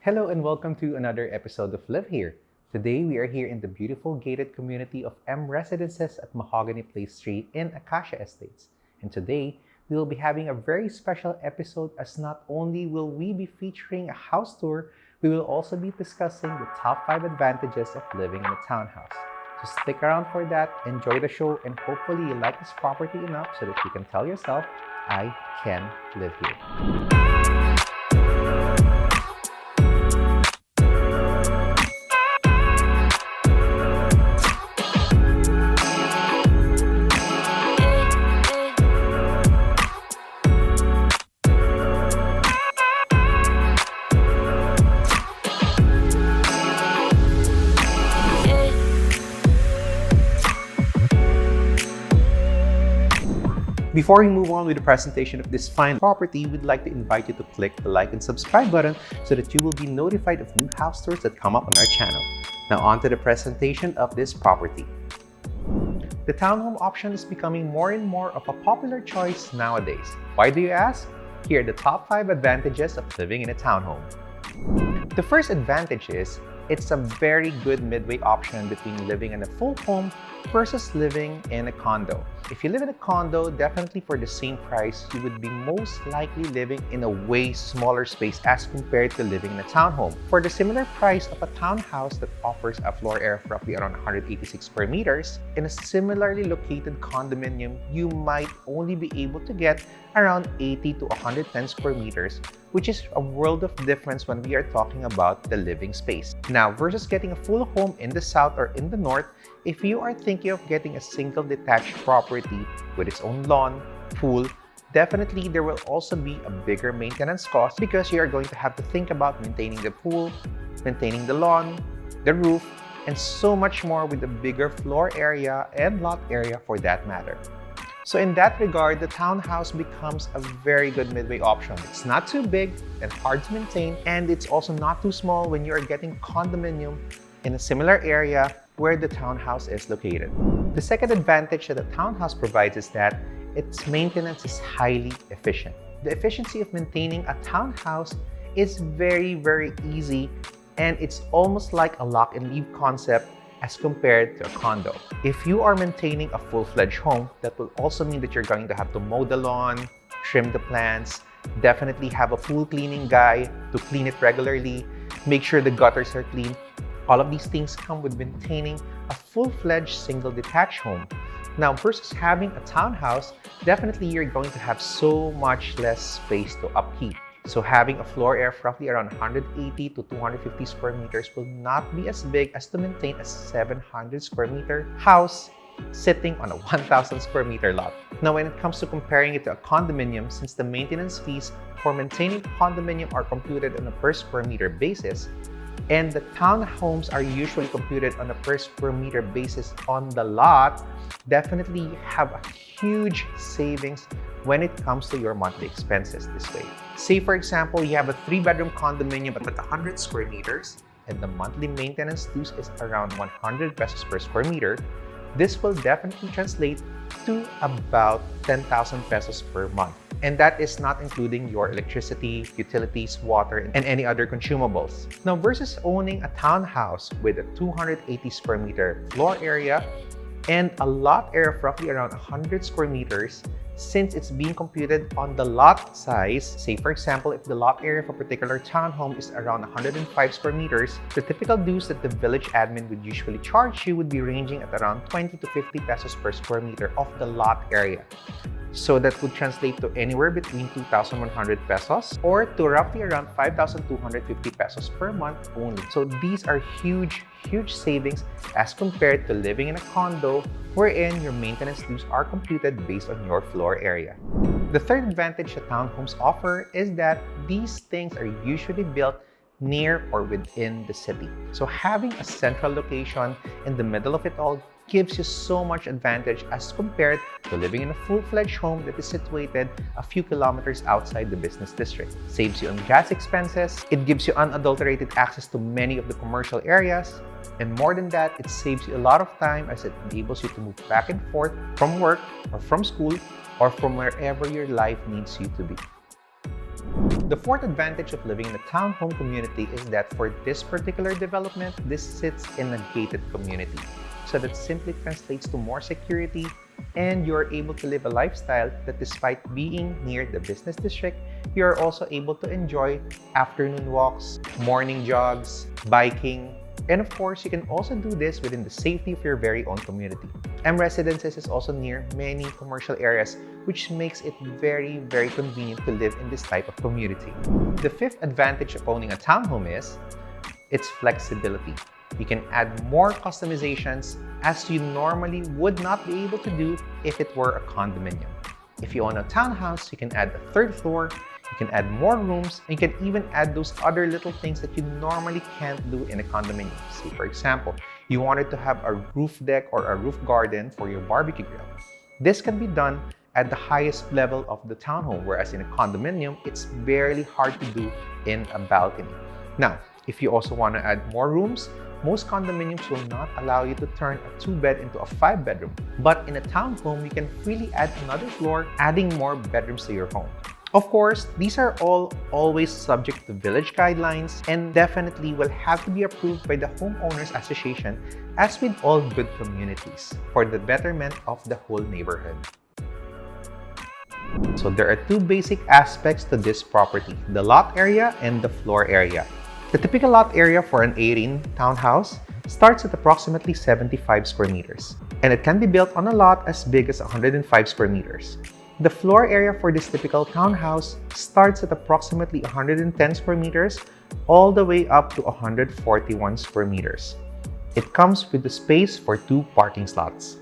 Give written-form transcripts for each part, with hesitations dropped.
Hello and welcome to another episode of Live Here. Today we are here in the beautiful gated community of M Residences at Mahogany Place Street in Acacia Estates. And today we will be having a very special episode, as not only will we be featuring a house tour, we will also be discussing the top 5 advantages of living in a townhouse. So stick around for that, enjoy the show, and hopefully you like this property enough so that you can tell yourself, I can live here. Before we move on with the presentation of this fine property, we'd like to invite you to click the like and subscribe button so that you will be notified of new house tours that come up on our channel. Now on to the presentation of this property. The townhome option is becoming more and more of a popular choice nowadays. Why do you ask? Here are the top 5 advantages of living in a townhome. The first advantage is it's a very good midway option between living in a full home versus living in a condo. If you live in a condo, definitely for the same price, you would be most likely living in a way smaller space as compared to living in a townhome. For the similar price of a townhouse that offers a floor area of roughly around 186 square meters, in a similarly located condominium, you might only be able to get around 80 to 110 square meters, which is a world of difference when we are talking about the living space. Now, versus getting a full home in the south or in the north, if you are thinking of getting a single detached property with its own lawn, pool, definitely there will also be a bigger maintenance cost because you are going to have to think about maintaining the pool, maintaining the lawn, the roof, and so much more with a bigger floor area and lot area for that matter. So in that regard, the townhouse becomes a very good midway option. It's not too big and hard to maintain, and it's also not too small when you are getting condominium in a similar area where the townhouse is located. The second advantage that the townhouse provides is that its maintenance is highly efficient. The efficiency of maintaining a townhouse is very, very easy, and it's almost like a lock and leave concept as compared to a condo. If you are maintaining a full-fledged home, that will also mean that you're going to have to mow the lawn, trim the plants, definitely have a pool cleaning guy to clean it regularly, make sure the gutters are clean. All of these things come with maintaining a full-fledged single detached home. Now, versus having a townhouse, definitely you're going to have so much less space to upkeep. So having a floor area of roughly around 180 to 250 square meters will not be as big as to maintain a 700 square meter house sitting on a 1,000 square meter lot. Now, when it comes to comparing it to a condominium, since the maintenance fees for maintaining a condominium are computed on a per square meter basis, and the townhomes are usually computed on a per square meter basis on the lot, definitely you have a huge savings when it comes to your monthly expenses this way. Say for example, you have a 3-bedroom condominium at 100 square meters and the monthly maintenance dues is around 100 pesos per square meter. This will definitely translate to about 10,000 pesos per month. And that is not including your electricity, utilities, water, and any other consumables. Now, versus owning a townhouse with a 280 square meter floor area and a lot area of roughly around 100 square meters, since it's being computed on the lot size, say for example, if the lot area of a particular townhome is around 105 square meters, the typical dues that the village admin would usually charge you would be ranging at around 20 to 50 pesos per square meter of the lot area. So that would translate to anywhere between 2,100 pesos or to roughly around 5,250 pesos per month only. So these are huge savings as compared to living in a condo wherein your maintenance dues are computed based on your floor area. The third advantage that townhomes offer is that these things are usually built near or within the city. So having a central location in the middle of it all gives you so much advantage as compared to living in a full-fledged home that is situated a few kilometers outside the business district. Saves you on gas expenses, it gives you unadulterated access to many of the commercial areas, and more than that, it saves you a lot of time as it enables you to move back and forth from work or from school or from wherever your life needs you to be. The fourth advantage of living in a townhome community is that for this particular development, this sits in a gated community. So that simply translates to more security, and you're able to live a lifestyle that despite being near the business district, you're also able to enjoy afternoon walks, morning jogs, biking, and of course, you can also do this within the safety of your very own community. M Residences is also near many commercial areas, which makes it very, very convenient to live in this type of community. The fifth advantage of owning a townhome is its flexibility. You can add more customizations as you normally would not be able to do if it were a condominium. If you own a townhouse, you can add a third floor, you can add more rooms, and you can even add those other little things that you normally can't do in a condominium. Say, for example, you wanted to have a roof deck or a roof garden for your barbecue grill. This can be done at the highest level of the townhome, whereas in a condominium, it's barely hard to do in a balcony. Now, if you also want to add more rooms, most condominiums will not allow you to turn a 2-bed into a 5-bedroom. But in a townhome, you can freely add another floor, adding more bedrooms to your home. Of course, these are all always subject to village guidelines and definitely will have to be approved by the Homeowners Association, as with all good communities, for the betterment of the whole neighborhood. So there are two basic aspects to this property, the lot area and the floor area. The typical lot area for an Aerin townhouse starts at approximately 75 square meters, and it can be built on a lot as big as 105 square meters. The floor area for this typical townhouse starts at approximately 110 square meters all the way up to 141 square meters. It comes with the space for 2 parking slots.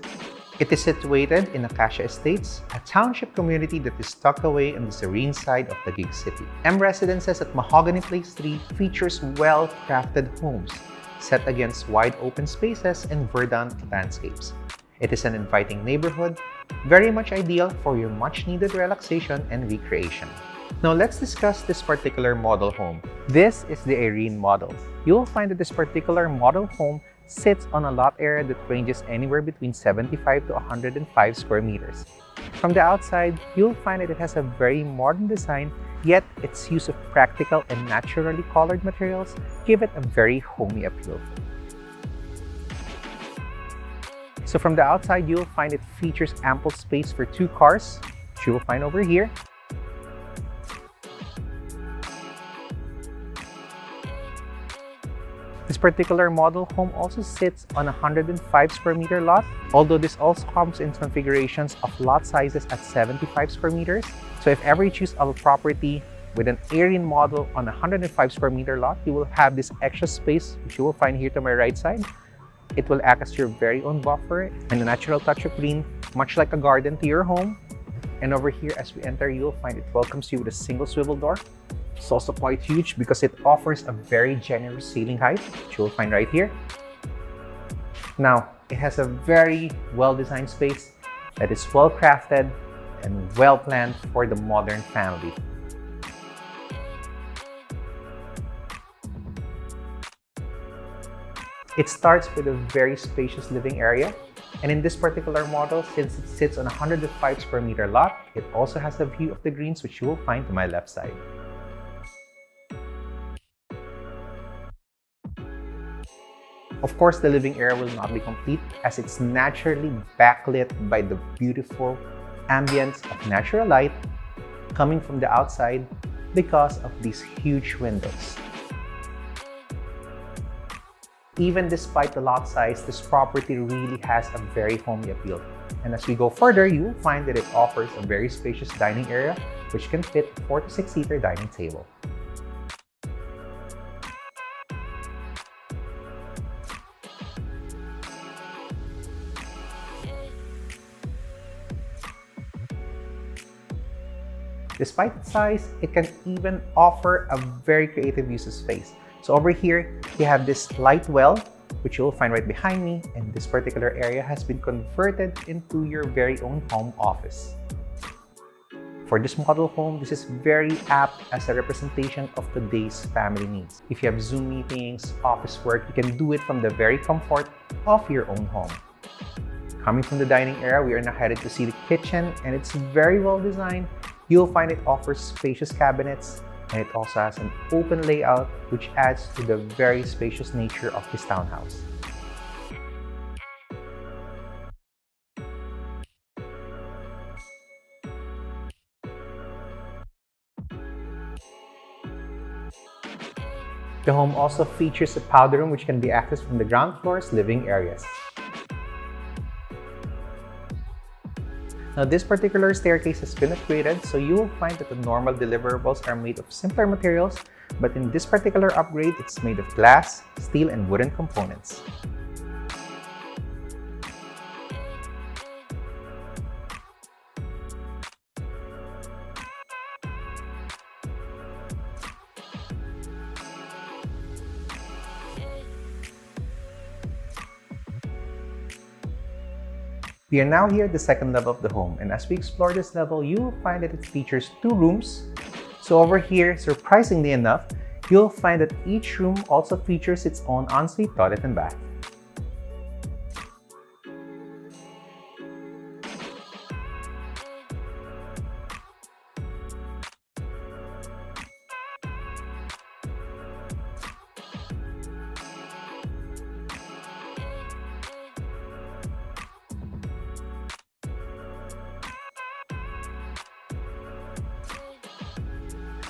It is situated in Acacia Estates, a township community that is tucked away on the serene side of the gig city. M Residences at Mahogany Place 3 features well-crafted homes set against wide open spaces and verdant landscapes. It is an inviting neighborhood, very much ideal for your much-needed relaxation and recreation. Now let's discuss this particular model home. This is the Aerin Model. You'll find that this particular model home sits on a lot area that ranges anywhere between 75 to 105 square meters. From the outside, you'll find that it has a very modern design, yet its use of practical and naturally colored materials give it a very homey appeal. So from the outside, you'll find it features ample space for 2 cars, which you will find over here. This particular model home also sits on a 105 square meter lot, although this also comes in configurations of lot sizes at 75 square meters. So if ever you choose a property with an Aerin model on a 105 square meter lot, you will have this extra space, which you will find here to my right side. It will act as your very own buffer and a natural touch of green, much like a garden to your home. And over here, as we enter, you'll find it welcomes you with a single swivel door. It's also quite huge because it offers a very generous ceiling height, which you'll find right here. Now, it has a very well-designed space that is well-crafted and well-planned for the modern family. It starts with a very spacious living area, and in this particular model, since it sits on a 105 square meter lot, it also has a view of the greens, which you will find to my left side. Of course, the living area will not be complete as it's naturally backlit by the beautiful ambience of natural light coming from the outside because of these huge windows. Even despite the lot size, this property really has a very homey appeal. And as we go further, you will find that it offers a very spacious dining area which can fit a 4 to 6 seater dining table. Despite its size, it can even offer a very creative use of space. So over here, you have this light well, which you'll find right behind me, and this particular area has been converted into your very own home office. For this model home, this is very apt as a representation of today's family needs. If you have Zoom meetings, office work, you can do it from the very comfort of your own home. Coming from the dining area, we are now headed to see the kitchen, and it's very well designed. You'll find it offers spacious cabinets, and it also has an open layout which adds to the very spacious nature of this townhouse. The home also features a powder room which can be accessed from the ground floor's living areas. Now, this particular staircase has been upgraded, so you will find that the normal deliverables are made of simpler materials, but in this particular upgrade, it's made of glass, steel, and wooden components. We are now here at the second level of the home, and as we explore this level, you will find that it features 2 rooms. So over here, surprisingly enough, you'll find that each room also features its own ensuite toilet and bath.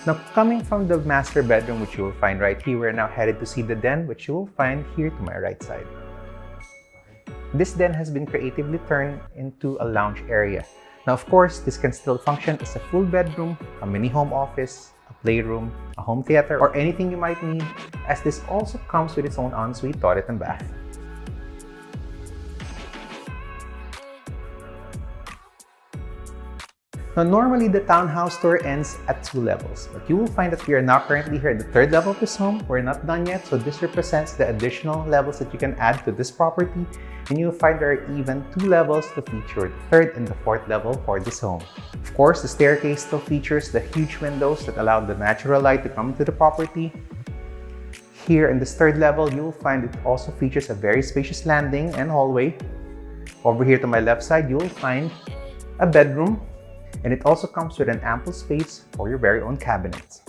Now, coming from the master bedroom, which you will find right here, we're now headed to see the den, which you will find here to my right side. This den has been creatively turned into a lounge area. Now, of course, this can still function as a full bedroom, a mini home office, a playroom, a home theater, or anything you might need, as this also comes with its own ensuite toilet and bath. Now, normally the townhouse tour ends at 2 levels, but you will find that we are now currently here at the 3rd level of this home. We're not done yet, so this represents the additional levels that you can add to this property, and you'll find there are even 2 levels to feature the 3rd and the 4th level for this home. Of course, the staircase still features the huge windows that allow the natural light to come into the property. Here in this 3rd level, you will find it also features a very spacious landing and hallway. Over here to my left side, you will find a bedroom, and it also comes with an ample space for your very own cabinets.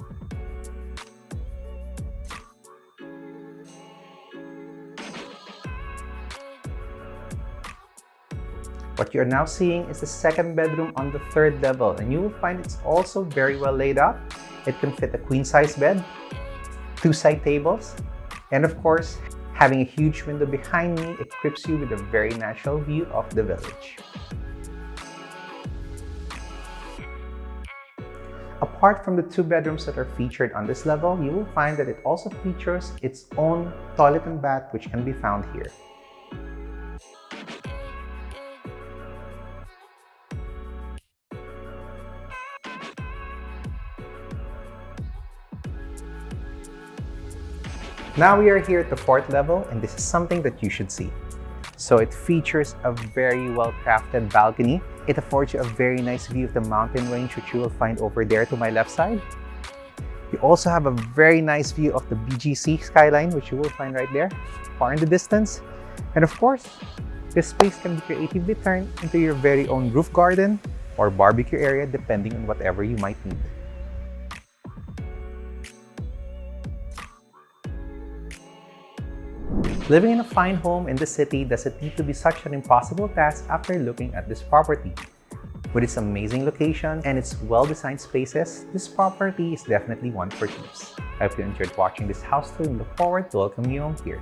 What you're now seeing is the 2nd bedroom on the 3rd level, and you will find it's also very well laid out. It can fit a queen-size bed, 2 side tables, and of course, having a huge window behind me equips you with a very natural view of the village. Apart from the 2 bedrooms that are featured on this level, you will find that it also features its own toilet and bath, which can be found here. Now we are here at the 4th level, and this is something that you should see. So it features a very well-crafted balcony. It affords you a very nice view of the mountain range, which you will find over there to my left side. You also have a very nice view of the BGC skyline, which you will find right there, far in the distance. And of course, this space can be creatively turned into your very own roof garden or barbecue area, depending on whatever you might need. Living in a fine home in the city doesn't need to be such an impossible task after looking at this property. With its amazing location and its well-designed spaces, this property is definitely one for keeps. I hope you enjoyed watching this house tour and look forward to welcoming you home here.